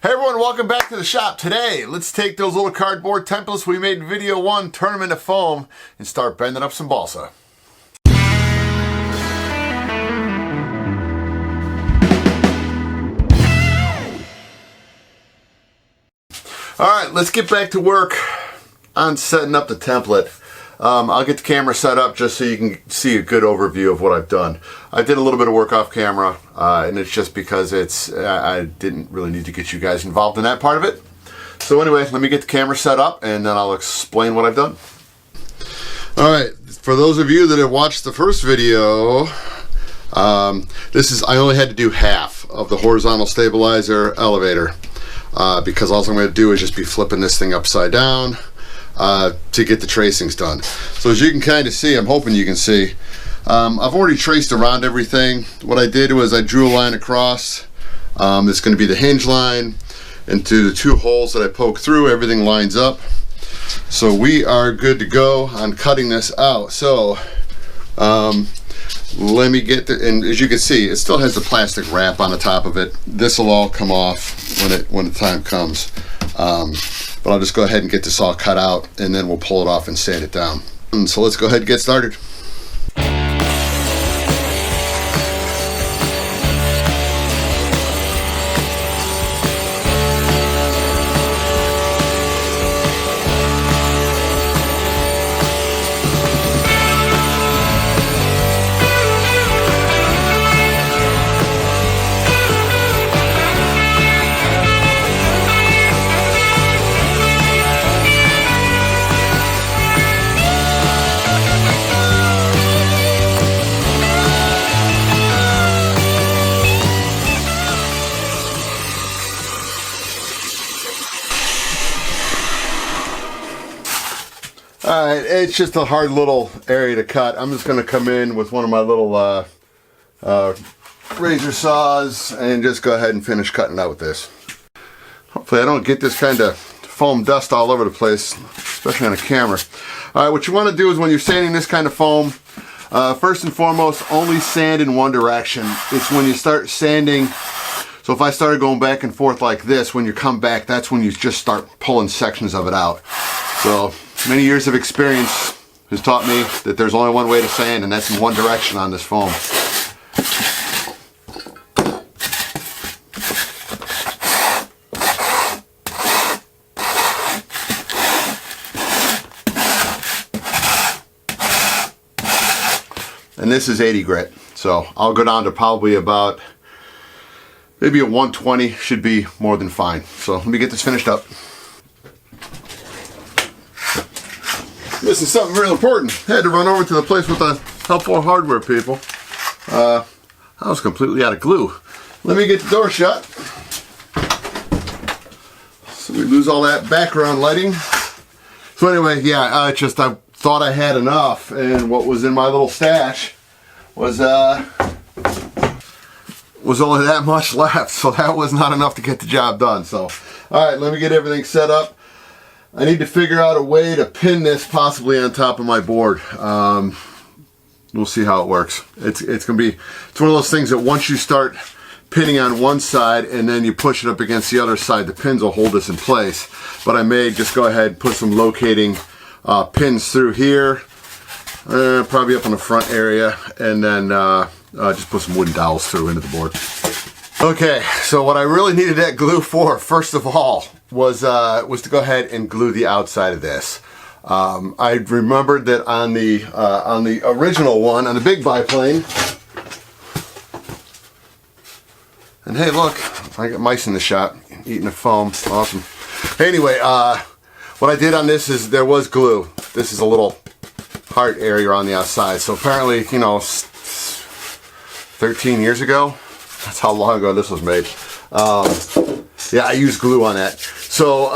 Hey everyone, welcome back to the shop. Today, let's take those little cardboard templates we made in video 1, turn them into foam, and start bending up some balsa. Alright, let's get back to work on setting up the template. I'll get the camera set up just so you can see a good overview of what I've done. I did a little bit of work off camera, and it's just because I didn't really need to get you guys involved in that part of it. So anyway, let me get the camera set up and then I'll explain what I've done. Alright, for those of you that have watched the first video, I only had to do half of the horizontal stabilizer elevator because all I'm going to do is just be flipping this thing upside down to get the tracings done. So as you can kind of see, I'm hoping you can see, I've already traced around everything. What I did was I drew a line across. It's going to be the hinge line, into the 2 holes that I poked through, everything lines up. So we are good to go on cutting this out. So let me get and as you can see, it still has the plastic wrap on the top of it. This will all come off when the time comes. But I'll just go ahead and get this all cut out and then we'll pull it off and sand it down. So let's go ahead and get started. Alright, it's just a hard little area to cut. I'm just going to come in with one of my little razor saws and just go ahead and finish cutting out with this. Hopefully I don't get this kind of foam dust all over the place, especially on a camera. Alright, what you want to do is when you're sanding this kind of foam, first and foremost, only sand in one direction. It's when you start sanding. So if I started going back and forth like this, when you come back, that's when you just start pulling sections of it out. So many years of experience has taught me that there's only one way to sand, and that's in one direction on this foam. And this is 80 grit, so I'll go down to probably about maybe a 120 should be more than fine. So let me get this finished up. This is something real important. I had to run over to the place with the helpful hardware people. I was completely out of glue. Let me get the door shut so we lose all that background lighting. So anyway, yeah, I thought I had enough, and what was in my little stash was only that much left, so that was not enough to get the job done. So, all right, let me get everything set up. I need to figure out a way to pin this possibly on top of my board. We'll see how it works. It's one of those things that once you start pinning on one side and then you push it up against the other side, the pins will hold this in place. But I may just go ahead and put some locating pins through here, probably up on the front area, and then just put some wooden dowels through into the board. Okay, so what I really needed that glue for, first of all, was to go ahead and glue the outside of this. I remembered that on the original one, on the big biplane, and hey look, I got mice in the shop eating the foam, awesome. Anyway, what I did on this is there was glue. This is a little heart area on the outside, so apparently, 13 years ago, that's how long ago this was made. Yeah, I used glue on that. So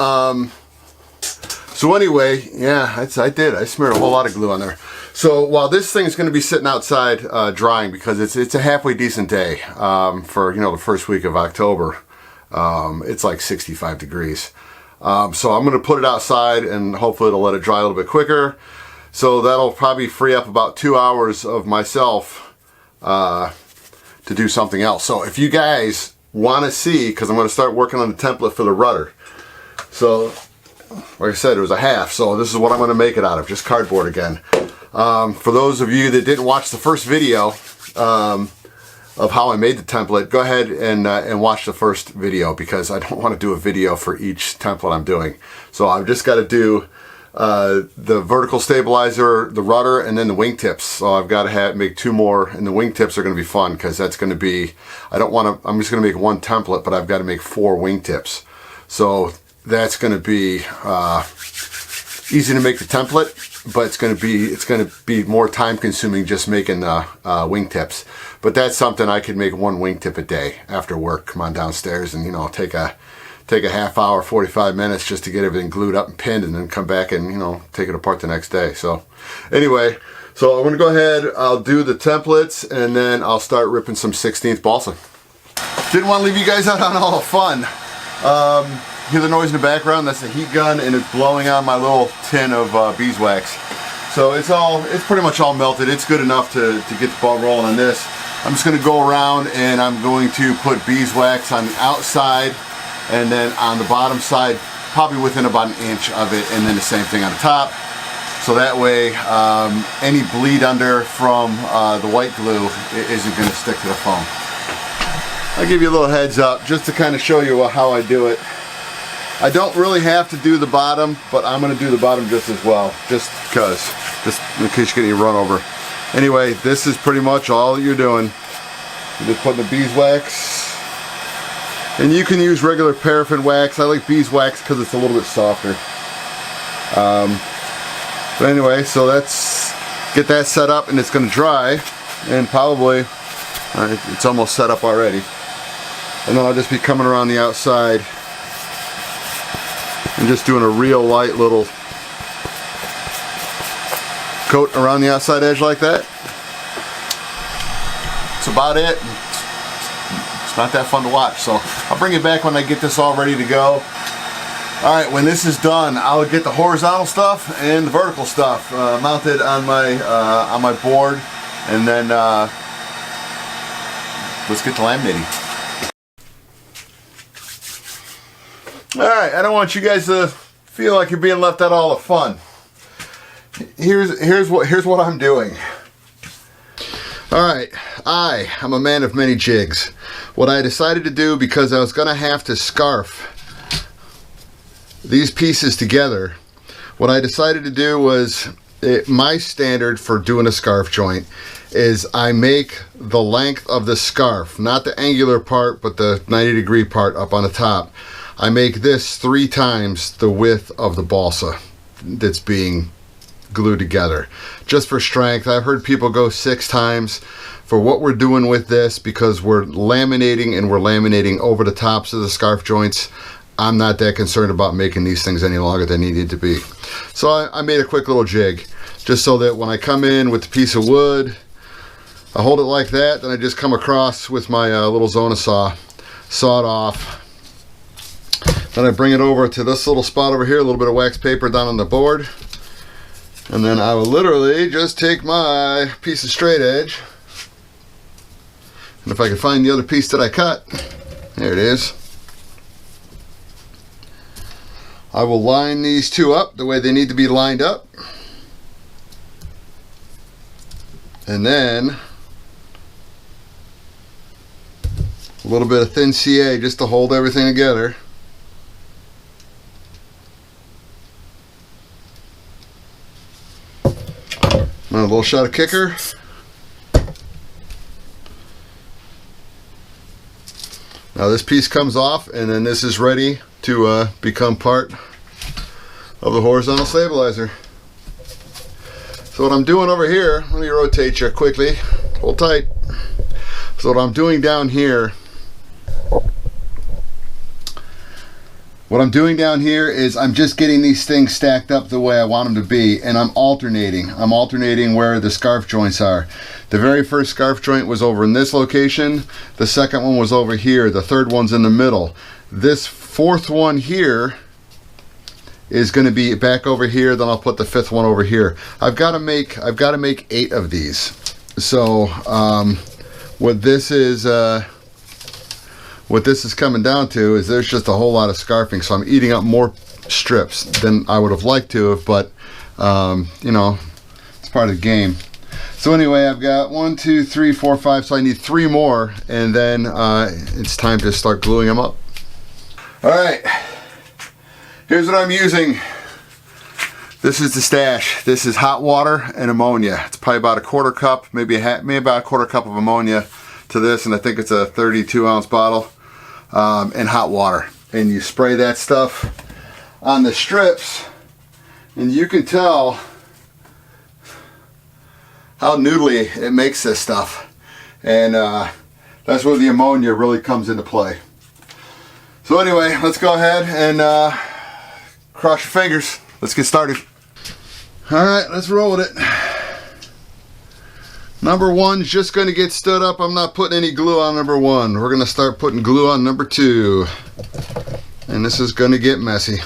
anyway, yeah, I did. I smeared a whole lot of glue on there. So while this thing is going to be sitting outside drying, because it's a halfway decent day for the first week of October. It's like 65 degrees. So I'm going to put it outside and hopefully it'll let it dry a little bit quicker. So that'll probably free up about 2 hours of myself to do something else. So if you guys want to see, because I'm going to start working on the template for the rudder. So, like I said, it was a half, so this is what I'm going to make it out of, just cardboard again. For those of you that didn't watch the first video of how I made the template, go ahead and watch the first video, because I don't want to do a video for each template I'm doing. So I've just got to do the vertical stabilizer, the rudder, and then the wingtips. So I've got to make 2 more, and the wingtips are going to be fun, because that's going to be, I'm just going to make 1 template, but I've got to make 4 wingtips. So that's going to be easy to make the template, but it's going to be more time consuming just making the wingtips. But that's something I could make 1 wingtip a day after work. Come on downstairs and, you know, take a half hour, 45 minutes just to get everything glued up and pinned, and then come back and, you know, take it apart the next day. So anyway, so I'm going to go ahead, I'll do the templates, and then I'll start ripping some 16th balsa. Didn't want to leave you guys out on all the fun. Hear the noise in the background? That's the heat gun, and it's blowing on my little tin of beeswax. So it's pretty much all melted. It's good enough to get the ball rolling on this. I'm just going to go around, and I'm going to put beeswax on the outside, and then on the bottom side, probably within about 1 inch of it, and then the same thing on the top. So that way, any bleed under from the white glue isn't going to stick to the foam. I'll give you a little heads up just to kind of show you how I do it. I don't really have to do the bottom, but I'm going to do the bottom just as well, just in case you get any run over. Anyway, this is pretty much all that you're doing. You're just putting the beeswax, and you can use regular paraffin wax. I like beeswax because it's a little bit softer. But anyway, so let's get that set up, and it's going to dry, and probably it's almost set up already. And then I'll just be coming around the outside and just doing a real light little coat around the outside edge like that. That's about it. It's not that fun to watch, so I'll bring it back when I get this all ready to go. Alright, when this is done, I'll get the horizontal stuff and the vertical stuff mounted on my board, and then let's get to laminating. Alright, I don't want you guys to feel like you're being left out all the fun. Here's what I'm doing. Alright, I'm a man of many jigs. What I decided to do, because I was going to have to scarf these pieces together, what I decided to do was, my standard for doing a scarf joint is I make the length of the scarf, not the angular part, but the 90-degree part up on the top. I make this 3 times the width of the balsa that's being glued together, just for strength. I've heard people go 6 times. For what we're doing with this, because we're laminating, and we're laminating over the tops of the scarf joints, I'm not that concerned about making these things any longer than they need to be. So I made a quick little jig, just so that when I come in with the piece of wood, I hold it like that, then I just come across with my little Zona saw, saw it off. Then I bring it over to this little spot over here, a little bit of wax paper down on the board, and then I will literally just take my piece of straight edge, and if I can find the other piece that I cut, there it is. I will line these 2 up the way they need to be lined up, and then a little bit of thin CA just to hold everything together. A little shot of kicker. Now this piece comes off, and then this is ready to become part of the horizontal stabilizer. So what I'm doing over here, let me rotate you quickly, hold tight. So what I'm doing down here, is I'm just getting these things stacked up the way I want them to be, and I'm alternating. I'm alternating where the scarf joints are. The very first scarf joint was over in this location. The second one was over here. The third one's in the middle. This 4th one here is going to be back over here. Then I'll put the 5th one over here. I've got to make 8 of these. So what this is what this is coming down to is there's just a whole lot of scarfing, so I'm eating up more strips than I would have liked to have, but you know, it's part of the game. So anyway, I've got 1, 2, 3, 4, 5, so I need 3 more, and then it's time to start gluing them up. All right, here's what I'm using. This is the stash. This is hot water and ammonia. It's probably about a 1/4 cup, maybe about a 1/4 cup of ammonia to this, and I think it's a 32-ounce bottle, and hot water. And you spray that stuff on the strips, and you can tell how noodly it makes this stuff. And that's where the ammonia really comes into play. So anyway, let's go ahead and cross your fingers. Let's get started. All right, let's roll with it. Number 1 is just going to get stood up. I'm not putting any glue on number 1. We're going to start putting glue on number 2. And this is going to get messy.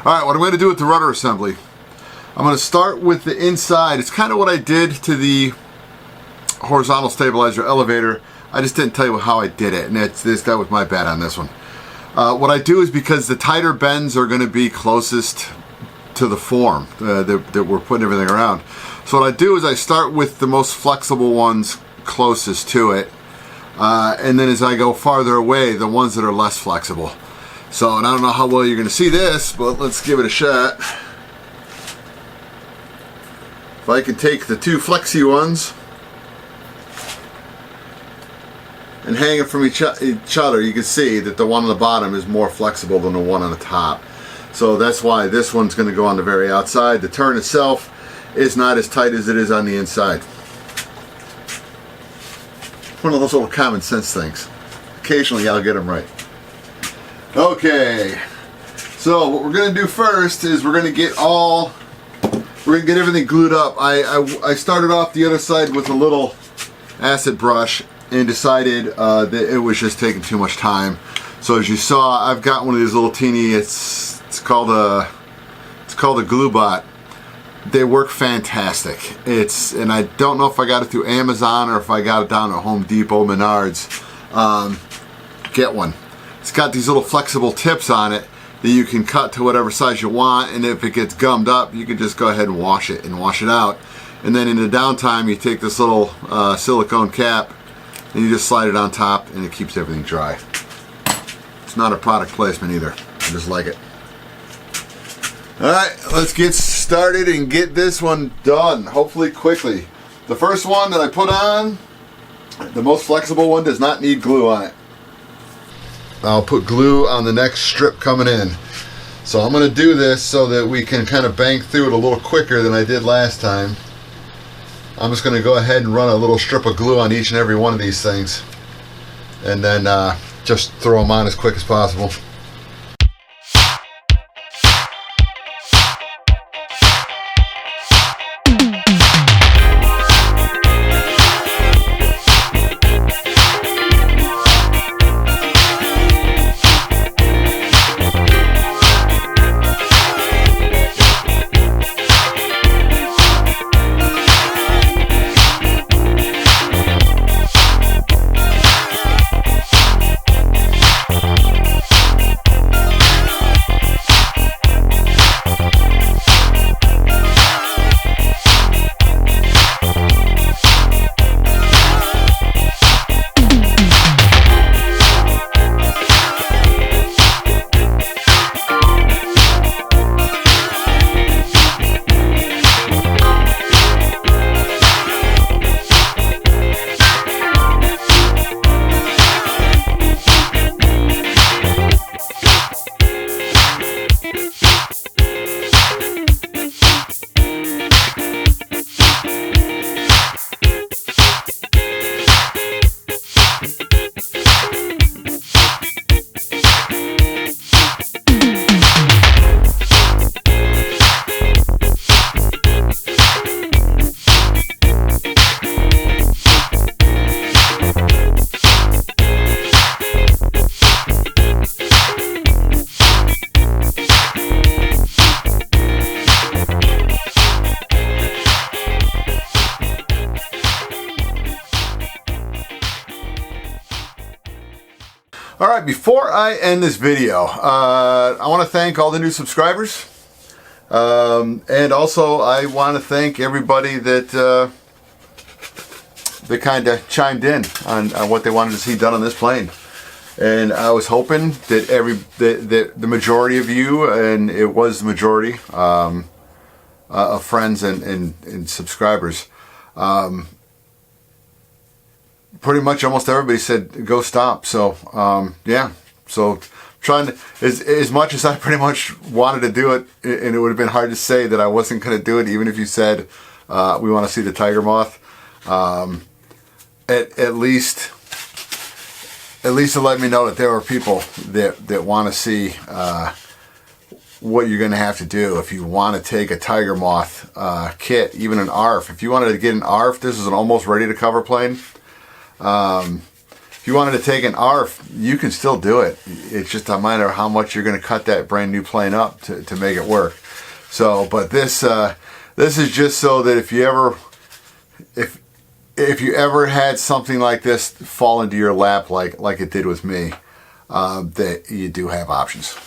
Alright, what I'm going to do with the rudder assembly, I'm going to start with the inside. It's kind of what I did to the horizontal stabilizer elevator. I just didn't tell you how I did it, and that was my bad on this one. What I do is, because the tighter bends are going to be closest to the form that we're putting everything around. So what I do is I start with the most flexible ones closest to it, and then as I go farther away, the ones that are less flexible. So, and I don't know how well you're going to see this, but let's give it a shot. If I can take the 2 flexy ones and hang them from each other, you can see that the one on the bottom is more flexible than the one on the top. So that's why this one's going to go on the very outside. The turn itself is not as tight as it is on the inside. One of those little common sense things. Occasionally I'll get them right. Okay, so what we're going to do first is we're going to get everything glued up. I started off the other side with a little acid brush and decided that it was just taking too much time. So as you saw, I've got one of these little teeny, it's called a glue bot. They work fantastic. And I don't know if I got it through Amazon or if I got it down at Home Depot, Menards. Get one. It's got these little flexible tips on it that you can cut to whatever size you want, and if it gets gummed up, you can just go ahead and wash it out. And then in the downtime, you take this little silicone cap and you just slide it on top, and it keeps everything dry. It's not a product placement either. I just like it. Alright, let's get started and get this one done, hopefully quickly. The first one that I put on, the most flexible one, does not need glue on it. I'll put glue on the next strip coming in. So I'm going to do this so that we can kind of bank through it a little quicker than I did last time. I'm just going to go ahead and run a little strip of glue on each and every one of these things, and then just throw them on as quick as possible. Alright, before I end this video, I want to thank all the new subscribers. And also I want to thank everybody that kind of chimed in on what they wanted to see done on this plane. And I was hoping that the majority of you, and it was the majority of friends and subscribers, pretty much almost everybody said go Stampe. So yeah, so trying to, as much as I pretty much wanted to do it, and it would have been hard to say that I wasn't going to do it, even if you said we want to see the Tiger Moth. At least to let me know that there are people that want to see what you're going to have to do if you want to take a Tiger Moth kit, even an ARF. If you wanted to get an ARF, this is an almost ready to cover plane. If you wanted to take an ARF, you can still do it. It's just a matter of how much you're going to cut that brand new plane up to make it work. So, but this is just so that if you ever had something like this fall into your lap like it did with me, that you do have options.